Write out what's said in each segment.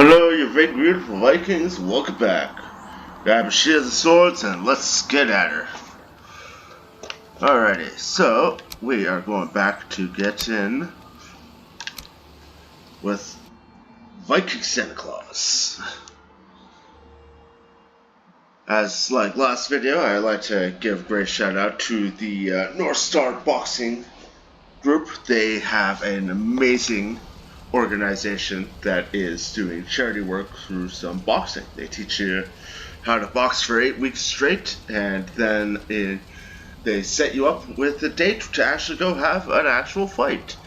Hello, you big beautiful Vikings. Welcome back. Grab your shields and swords and let's get at her. Alrighty, so we are going back to get in with Viking Santa Claus. As like last video, I'd like to give a great shout out to the North Star Boxing group. They have an amazing organization that is doing charity work through some boxing. They teach you how to box for 8 weeks straight, and then they set you up with a date to actually go have an actual fight.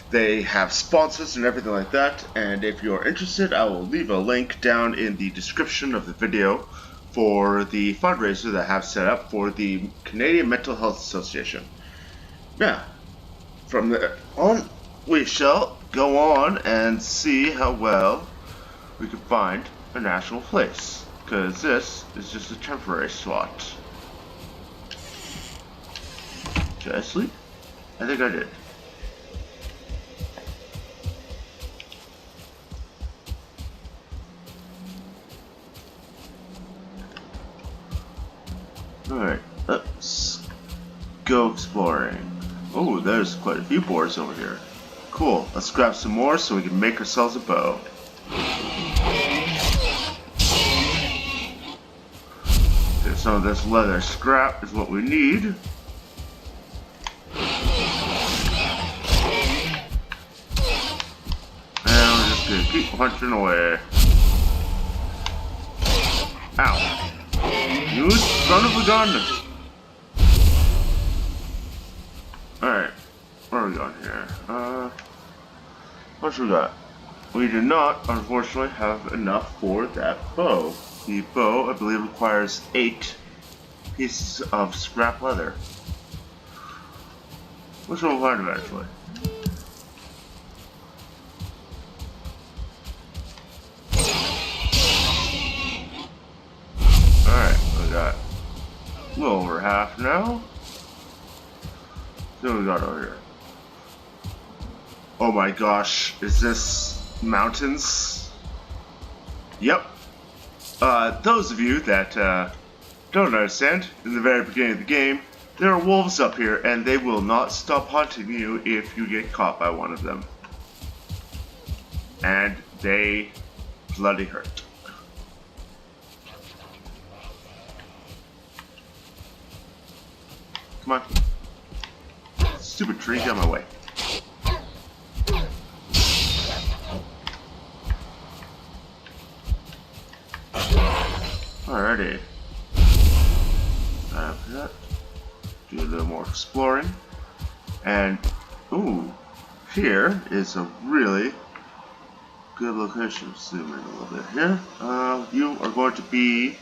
They have sponsors and everything like that, and if you're interested, I will leave a link down in the description of the video for the fundraiser that I have set up for the Canadian Mental Health Association. Now, from there on, we shall go on and see how well we can find an actual place, because this is just a temporary spot. Did I sleep? I think I did. Alright, let's go exploring. Oh, there's quite a few boars over here. Cool, let's grab some more so we can make ourselves a bow. Okay, some of this leather scrap is what we need. And we're just gonna keep punching away. Ow. You son of a gun! Alright, where are we going here? What we got? We do not, unfortunately, have enough for that bow. The bow, I believe, requires 8 pieces of scrap leather, which we'll find eventually. Alright, we got a little over half now. What do we got over here? Oh my gosh, is this mountains? Yep. Those of you that don't understand, in the very beginning of the game, there are wolves up here and they will not stop hunting you if you get caught by one of them. And they bloody hurt. Come on. Stupid tree, get out of my way. Alrighty. After that, do a little more exploring. And, ooh, here is a really good location. Zoom in a little bit here. You are going to be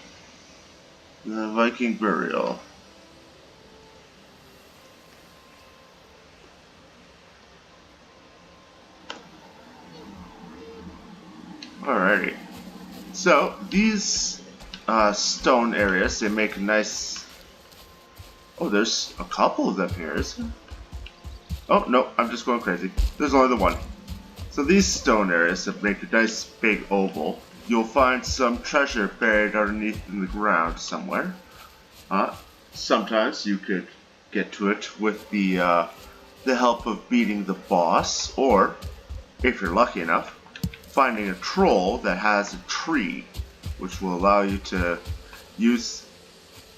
the Viking burial. Alrighty. So, these stone areas, they make a nice... Oh, there's a couple of them here, isn't there? Oh, no, I'm just going crazy. There's only the one. So these stone areas that make a nice big oval, you'll find some treasure buried underneath in the ground somewhere. Sometimes you could get to it with the help of beating the boss, or, if you're lucky enough, finding a troll that has a tree, which will allow you to use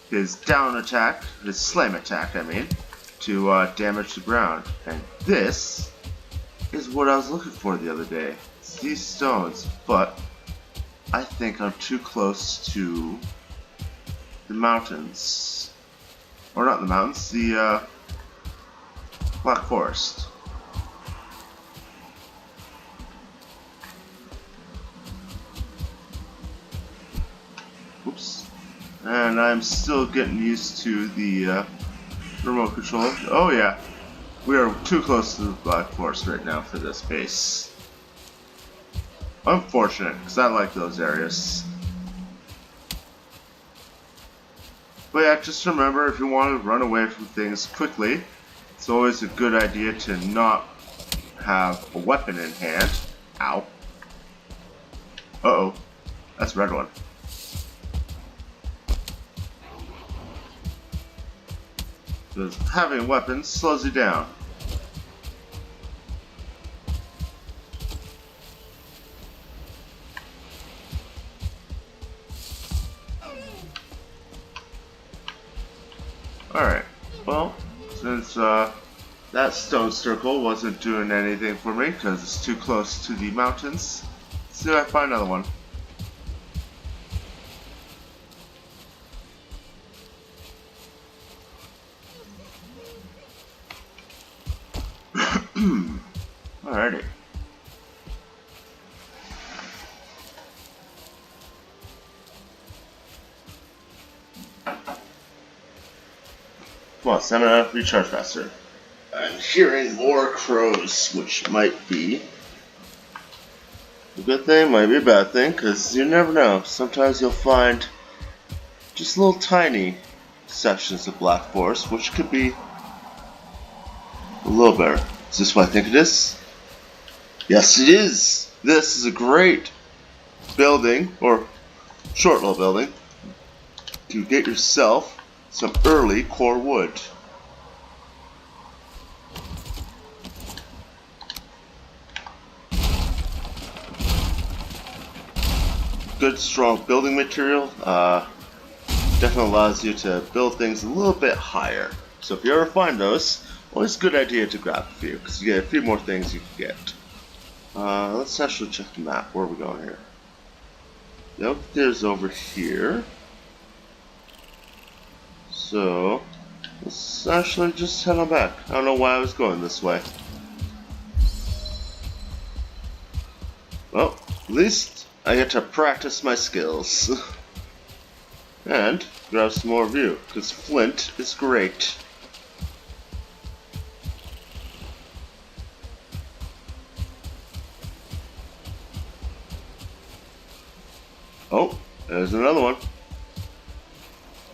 his down attack, his slam attack, I mean, to damage the ground. And this is what I was looking for the other day. It's these stones, but I think I'm too close to the mountains. Or not the mountains, the Black Forest. Oops. And I'm still getting used to the remote controller. Oh yeah, we are too close to the Black Forest right now for this base. Unfortunate, because I like those areas. But yeah, just remember, if you want to run away from things quickly, it's always a good idea to not have a weapon in hand. Ow. Uh-oh. That's a red one. Because having weapons slows you down. Alright, well, since that stone circle wasn't doing anything for me because it's too close to the mountains, let's see if I find another one. Alrighty. Come on, stamina, recharge faster. I'm hearing more crows, which might be a good thing, might be a bad thing, because you never know. Sometimes you'll find just little tiny sections of black forest, which could be a little better. Is this what I think it is? Yes, it is! This is a great building, or short little building, to get yourself some early core wood. Good strong building material, definitely allows you to build things a little bit higher. So if you ever find those, always a good idea to grab a few, because you get a few more things you can get. Let's actually check the map. Where are we going here? Yep, there's over here. So, let's actually just head on back. I don't know why I was going this way. Well, at least I get to practice my skills. And grab some more view, because flint is great. Oh, there's another one.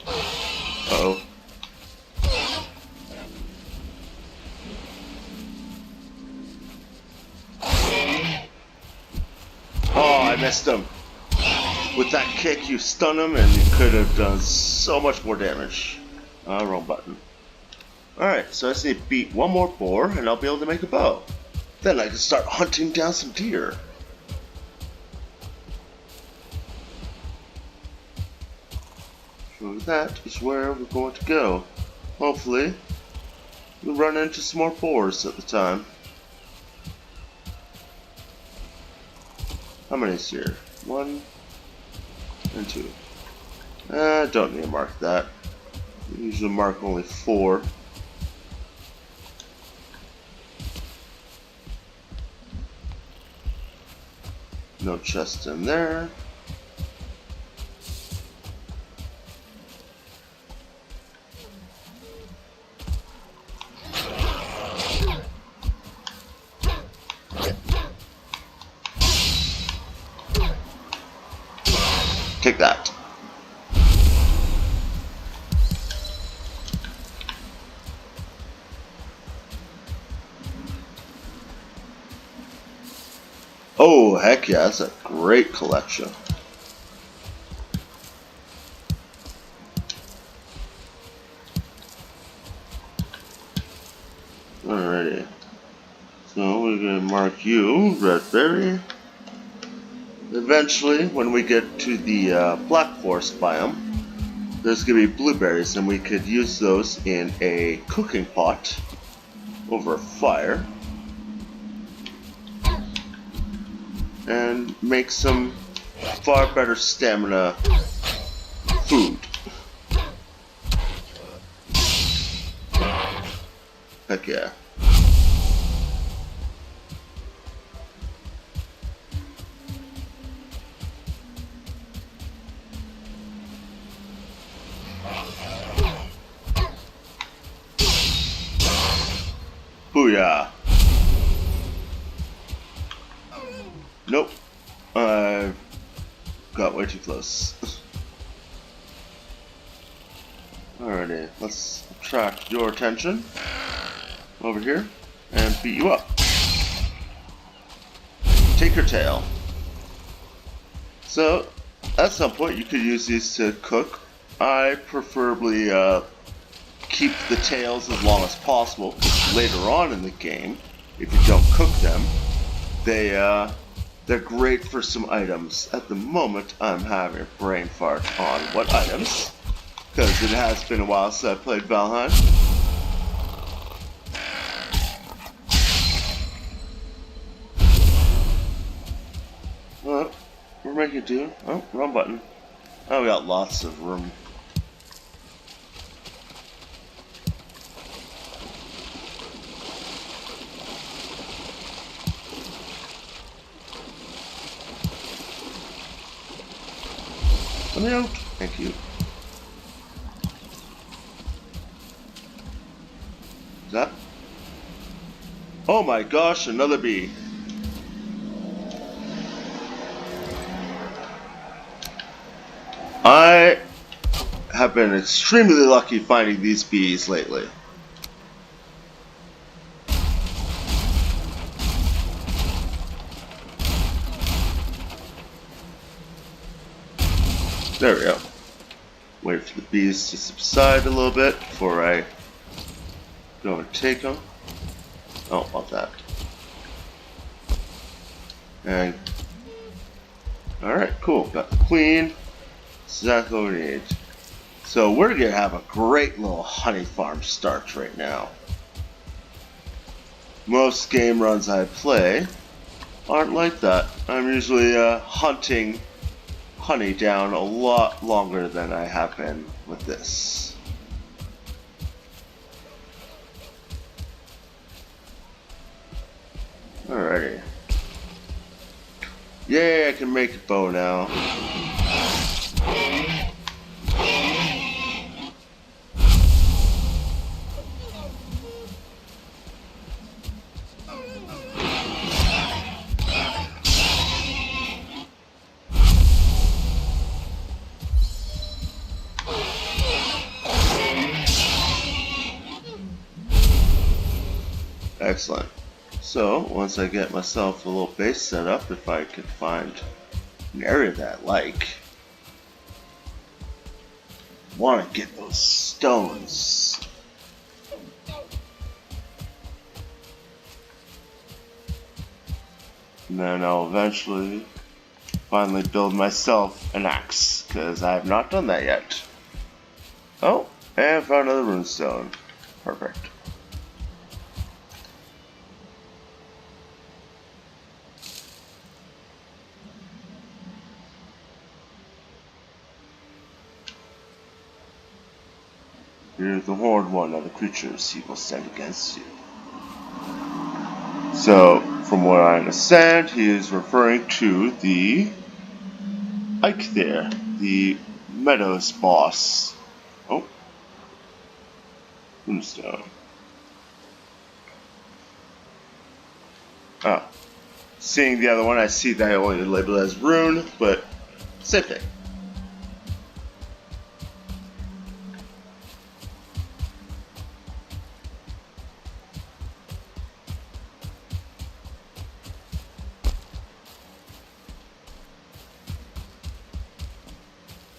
Uh-oh. Oh, I missed him. With that kick, you stun him, and you could have done so much more damage. Wrong button. Alright, so I just need to beat one more boar, and I'll be able to make a bow. Then I can start hunting down some deer. So that is where we're going to go. Hopefully, we'll run into some more boars at the time. How many is here? 1 and 2. Don't need to mark that. We usually mark only 4. No chest in there. Take that. Oh, heck yeah, that's a great collection. Alrighty. So we're going to mark you, red berry. Eventually, when we get to the Black Forest biome, there's going to be blueberries, and we could use those in a cooking pot over a fire and make some far better stamina food. Heck yeah. Booyah. Nope. I got way too close. Alrighty, let's attract your attention over here and beat you up. Take your tail. So, At some point, you could use these to cook. I preferably keep the tails as long as possible, because later on in the game, if you don't cook them, they're great for some items. At the moment, I'm having a brain fart on what items, because it has been a while since I played Valheim. What we're making do? Oh, wrong button. Oh, we got lots of room. Let me out. Thank you. Is that? Oh my gosh, another bee. I have been extremely lucky finding these bees lately. There we go. Wait for the bees to subside a little bit before I go and take them. Oh, about that. And alright, cool. Got the queen. That's exactly what we need. So we're gonna have a great little honey farm start right now. Most game runs I play aren't like that. I'm usually hunting honey down a lot longer than I have been with this. Alrighty. Yay, I can make a bow now. Excellent. So, once I get myself a little base set up, if I could find an area that I like, I want to get those stones. And then I'll eventually finally build myself an axe, because I have not done that yet. Oh, and found another runestone. Perfect. Here's the horned one of the creatures he will send against you. So, from what I understand, he is referring to the Ike there, the Meadows boss. Oh. Runestone. Oh. Seeing the other one, I see that I only labeled it as rune, but same thing.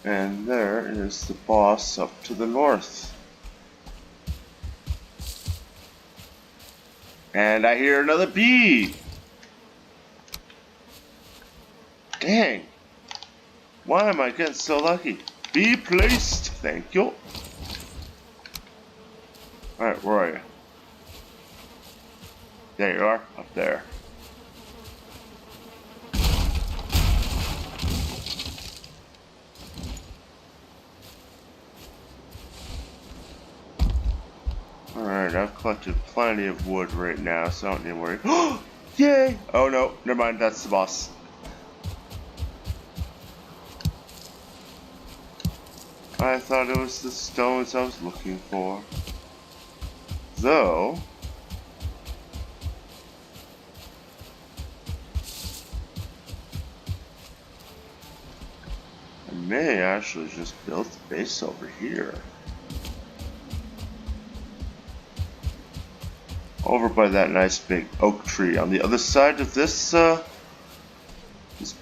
And there is the boss up to the north. And I hear another bee! Dang! Why am I getting so lucky? Bee placed! Thank you! Alright, where are you? There you are, up there. Alright, I've collected plenty of wood right now, so I don't need to worry. Yay! Oh no, never mind, that's the boss. I thought it was the stones I was looking for. Though... I may actually just build the base over here. Over by that nice big oak tree on the other side of this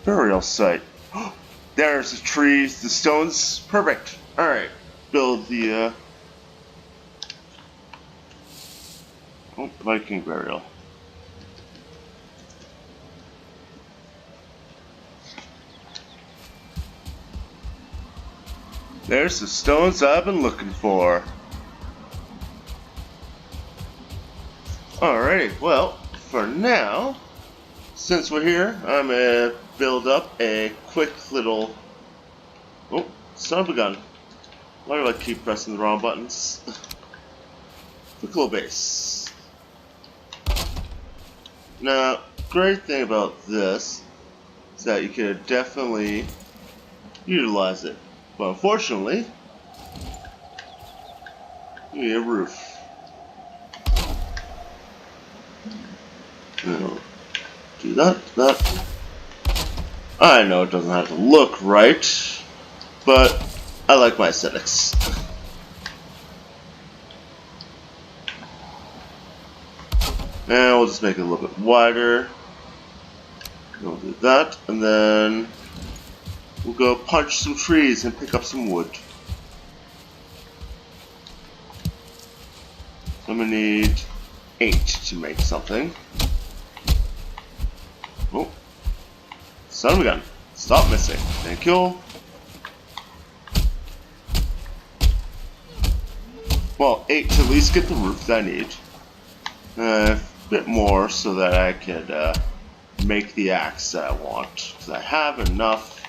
burial site. There's the trees, the stones. Perfect. Alright. Build the Viking burial. There's the stones I've been looking for. Alrighty, well, for now, since we're here, I'm gonna build up a quick little... Oh, son of a gun. Why do I keep pressing the wrong buttons? Quick little base. Now, great thing about this is that you can definitely utilize it. But unfortunately, you need a roof. Now, do that. I know it doesn't have to look right, but I like my aesthetics. And we'll just make it a little bit wider. We'll do that, and then we'll go punch some trees and pick up some wood. I'm gonna need 8 to make something. Oh, son of a gun. Stop missing. Thank you. Well, 8 to at least get the roof that I need. A bit more so that I could make the axe that I want. Because I have enough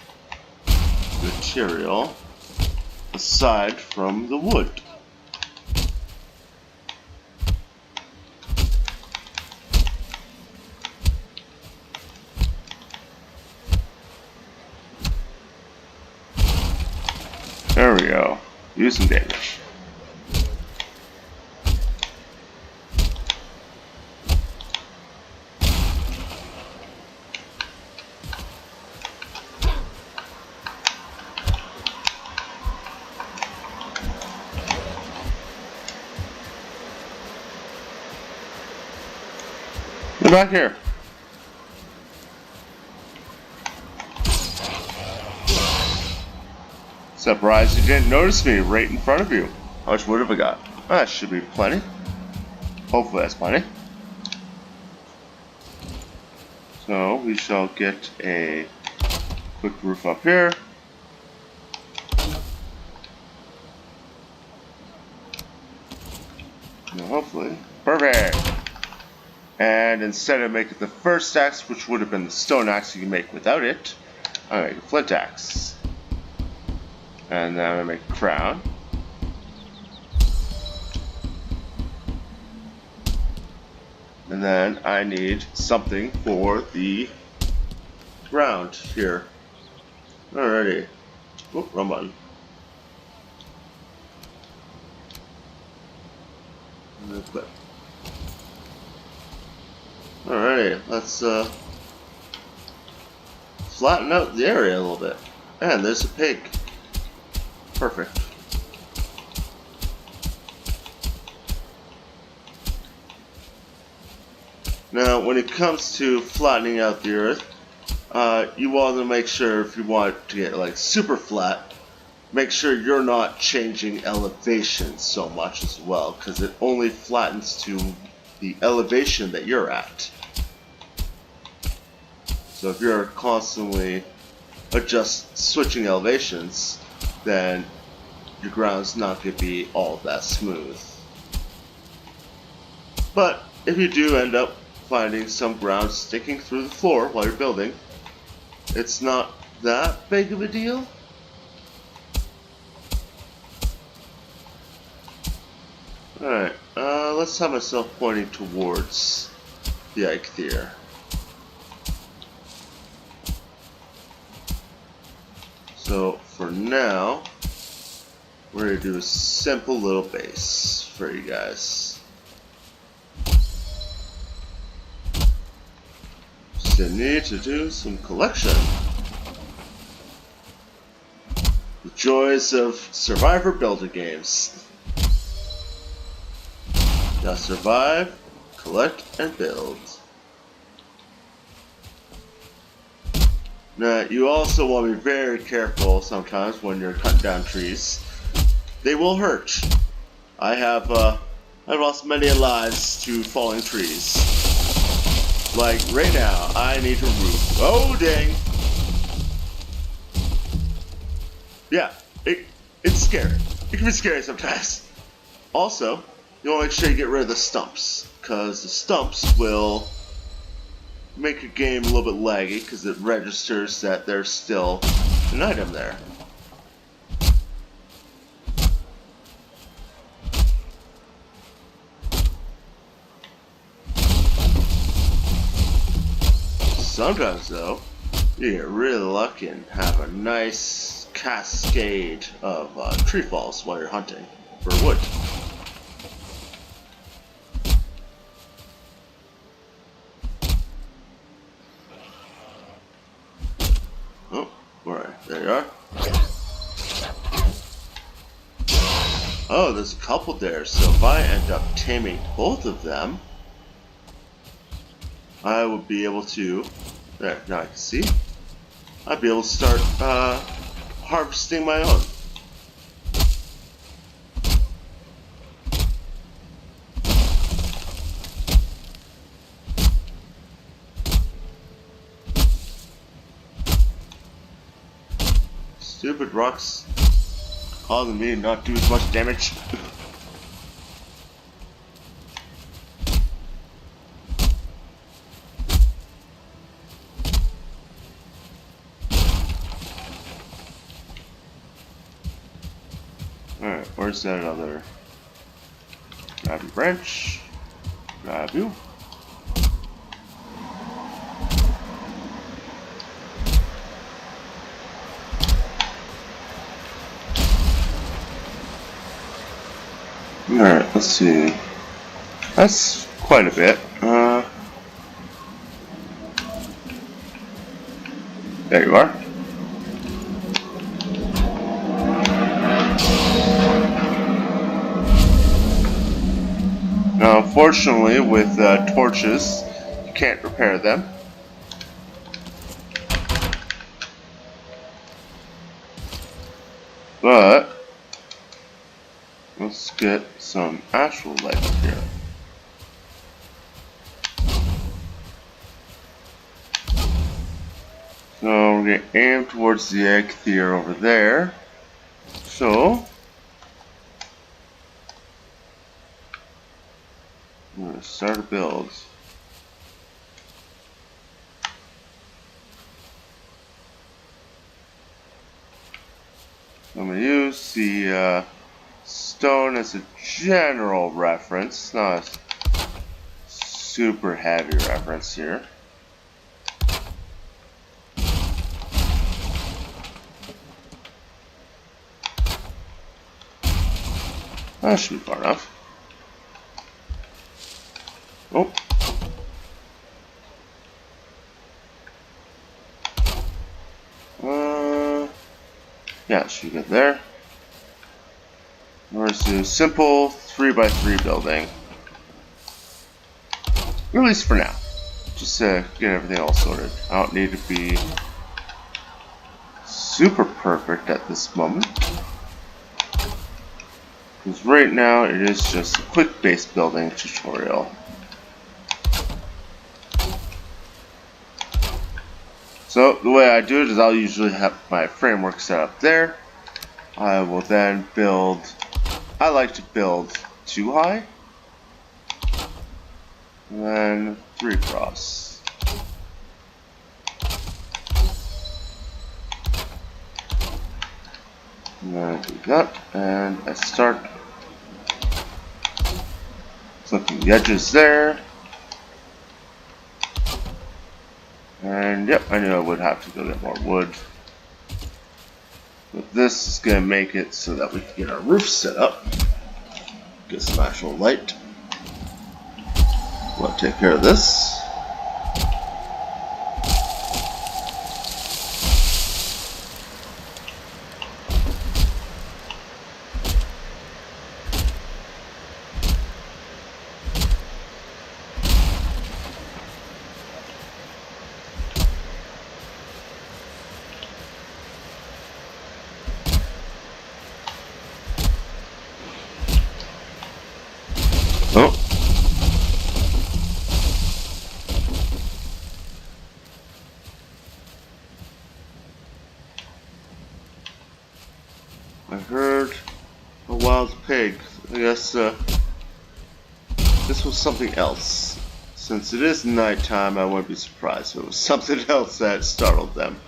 material aside from the wood. There we go. Use some damage. Get back here. Surprised you didn't notice me right in front of you. How much wood have I got? That should be plenty. Hopefully that's plenty. So we shall get a quick roof up here. Now hopefully. Perfect! And instead of making the first axe, which would have been the stone axe you can make without it, I'm going to make a flint axe. And then I'm going to make a crown. And then I need something for the ground here. Alrighty. Oop, wrong button. And then clip. Alrighty, let's flatten out the area a little bit. And there's a pig. Perfect. Now, when it comes to flattening out the earth, you want to make sure, if you want to get like super flat, make sure you're not changing elevation so much as well, because it only flattens to the elevation that you're at. So if you're constantly switching elevations, then your ground's not going to be all that smooth. But if you do end up finding some ground sticking through the floor while you're building, it's not that big of a deal. Alright, let's have myself pointing towards the Eikthyr. So for now, we're going to do a simple little base for you guys. Just need to do some collection. The joys of survivor builder games. Now survive, collect, and build. Now, you also want to be very careful sometimes when you're cutting down trees. They will hurt. I've lost many lives to falling trees. Like right now, I need to roof. Oh dang! Yeah, it's scary. It can be scary sometimes. Also, you want to make sure you get rid of the stumps, because the stumps will make your game a little bit laggy, because it registers that there's still an item there. Sometimes, though, you get really lucky and have a nice cascade of tree falls while you're hunting for wood. Oh, alright, there you are. Oh, there's a couple there, so if I end up taming both of them, I would be able to, there, now I can see, I'd be able to start harvesting my own. Stupid rocks causing me to not do as much damage. Alright, where's that other? Grab your branch. Grab you. Alright, let's see. That's quite a bit. There you are. Now, unfortunately, with torches, you can't repair them. But let's get some actual light up here. So we're going to aim towards the egg tier over there. So I'm going to start a build. I'm going to use the stone as a general reference, not a super heavy reference here. That should be far enough. Oh. Yeah, it should get there. We're going to do a simple 3x3 building. At least for now. Just to get everything all sorted. I don't need to be super perfect at this moment. Because right now it is just a quick base building tutorial. So the way I do it is I'll usually have my framework set up there. I will then build, I like to build 2 high, and then 3 across. And then I do that, and I start flipping the edges there. And yep, I knew I would have to go get more wood. But this is going to make it so that we can get our roof set up. Get some actual light. We'll take care of this. I heard a wild pig. I guess this was something else. Since it is nighttime, I wouldn't be surprised if it was something else that startled them.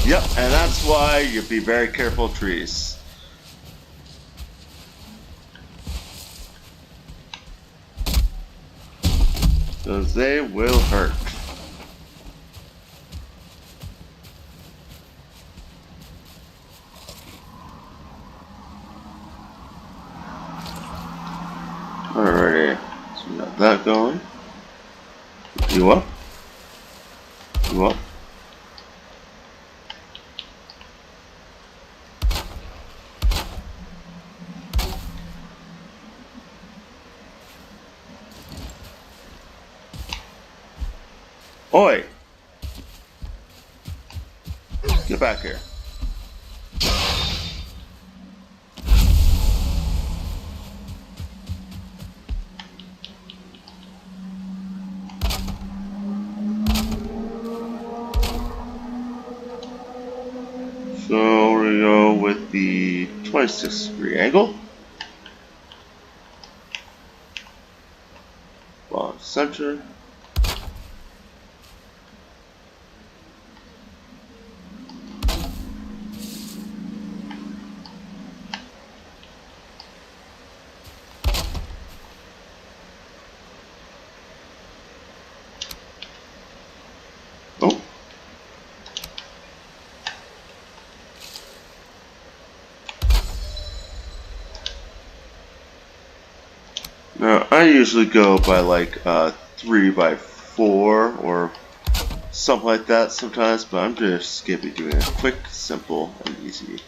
Yep, and that's why you be very careful of trees. Because they will hurt. Alrighty, so we got that going. You up? You up? Oi! Get back here. So we go with the 26-degree angle. Bottom center. Oh. Now I usually go by like 3x4 or something like that sometimes, but I'm just gonna be doing it quick, simple, and easy.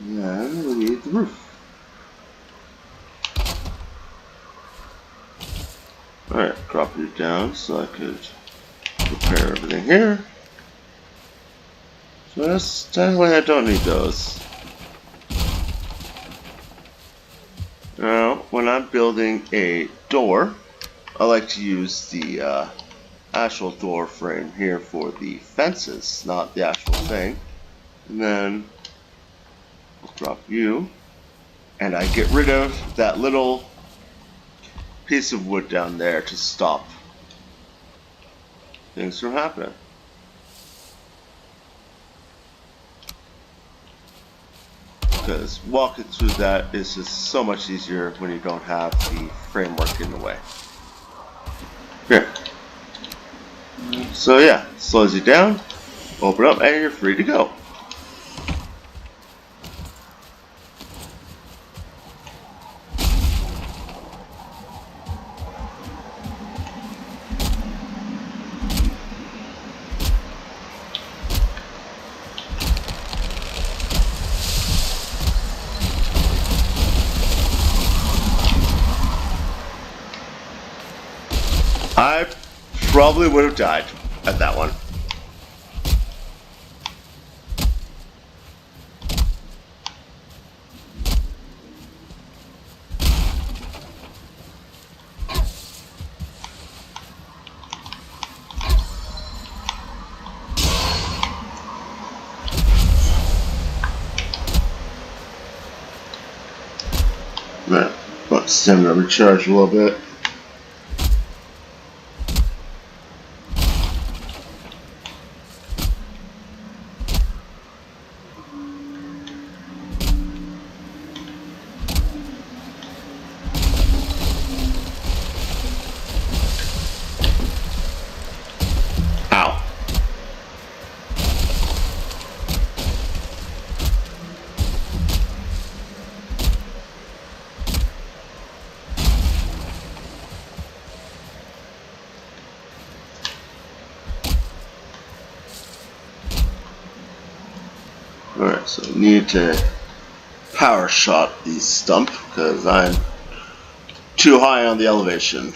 Then we need the roof. Alright, drop it down so I could repair everything here. So that's technically I don't need those. Now, when I'm building a door, I like to use the actual door frame here for the fences, not the actual thing. And then I'll drop you, and I get rid of that little piece of wood down there to stop things from happening. Because walking through that is just so much easier when you don't have the framework in the way. Here. So yeah, slows you down, open up, and you're free to go. I probably would have died at that one. Right, let stamina recharge a little bit. Alright, so I need to power shot the stump because I'm too high on the elevation.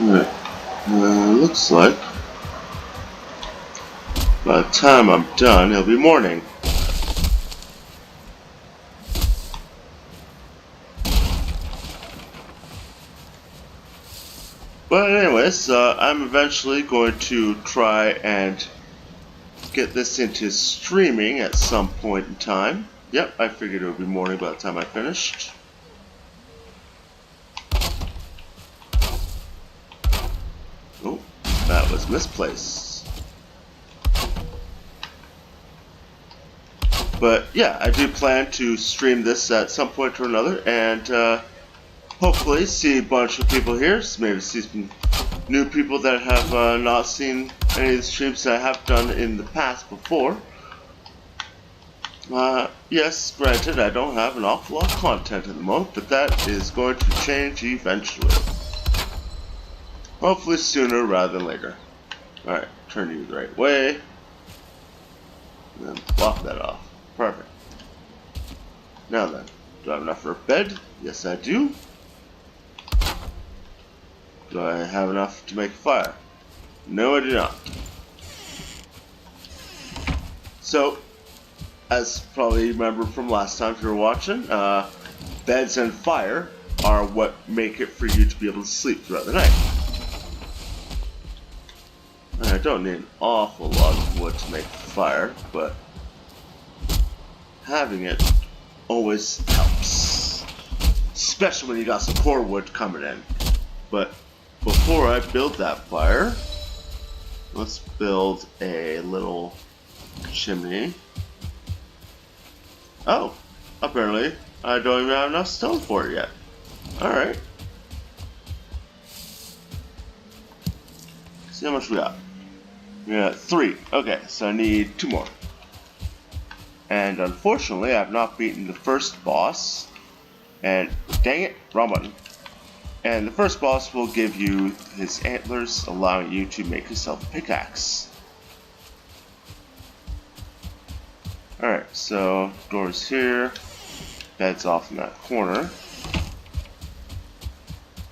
Alright, looks like by the time I'm done, it'll be morning. But anyways, I'm eventually going to try and get this into streaming at some point in time. Yep, I figured it would be morning by the time I finished. Oh, that was misplaced. But yeah, I do plan to stream this at some point or another, and hopefully see a bunch of people here. Maybe see some new people that have not seen any of the streams that I have done in the past before. Yes, granted, I don't have an awful lot of content at the moment, but that is going to change eventually. Hopefully sooner rather than later. Alright, turn you the right way. And then block that off. Perfect. Now then, do I have enough for a bed? Yes, I do. Do I have enough to make a fire? No, I do not. So, as probably you remember from last time if you were watching, beds and fire are what make it for you to be able to sleep throughout the night. I don't need an awful lot of wood to make fire, but having it always helps. Especially when you got some core wood coming in. But before I build that fire, let's build a little chimney. Oh, apparently I don't even have enough stone for it yet. Alright. See how much we got. We got 3. Okay, so I need 2 more. And unfortunately, I've not beaten the first boss. And dang it, wrong button. And the first boss will give you his antlers, allowing you to make yourself a pickaxe. Alright, so doors here, bed's off in that corner.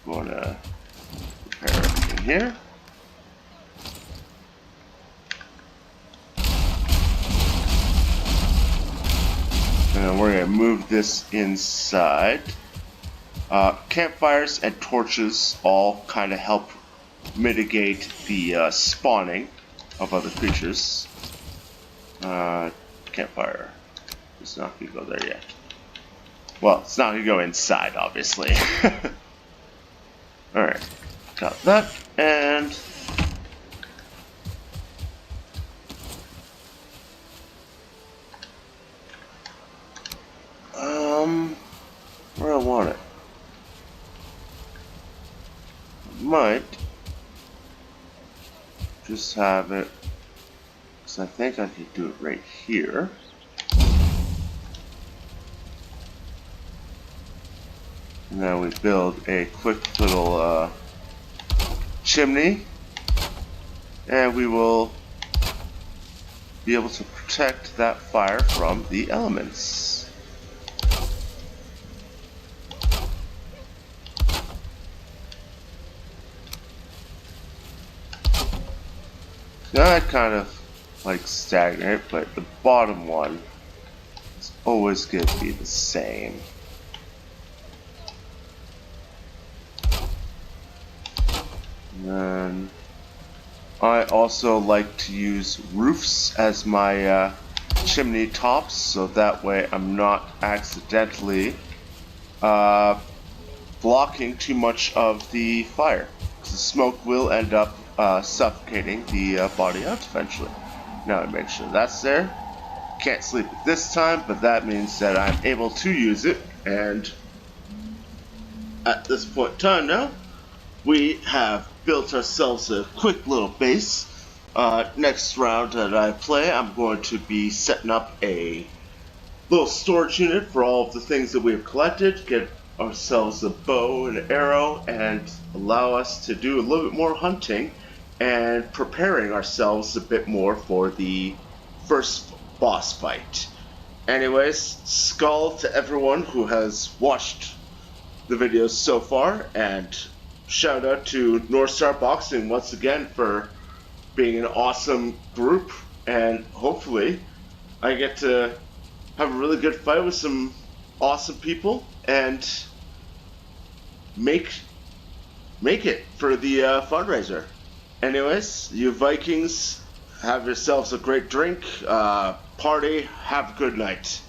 Gonna repair everything here. And we're gonna move this inside. Campfires and torches all kind of help mitigate the spawning of other creatures. Campfire. It's not gonna go there yet. Well, it's not gonna go inside, obviously. Alright, got that, and where I want it. Might just have it, because I think I could do it right here. And then we build a quick little chimney, and we will be able to protect that fire from the elements. I kind of like stagnate, but the bottom one is always going to be the same. And then I also like to use roofs as my chimney tops, so that way I'm not accidentally blocking too much of the fire, because the smoke will end up suffocating the body out eventually. Now I make sure that's there. Can't sleep at this time, but that means that I'm able to use it, and at this point in time now, we have built ourselves a quick little base. Next round that I play, I'm going to be setting up a little storage unit for all of the things that we've collected, get ourselves a bow and arrow, and allow us to do a little bit more hunting and preparing ourselves a bit more for the first boss fight. Anyways, skull to everyone who has watched the videos so far, and shout out to North Star Boxing once again for being an awesome group, and hopefully I get to have a really good fight with some awesome people and make it for the fundraiser. Anyways, you Vikings, have yourselves a great drink, party, have a good night.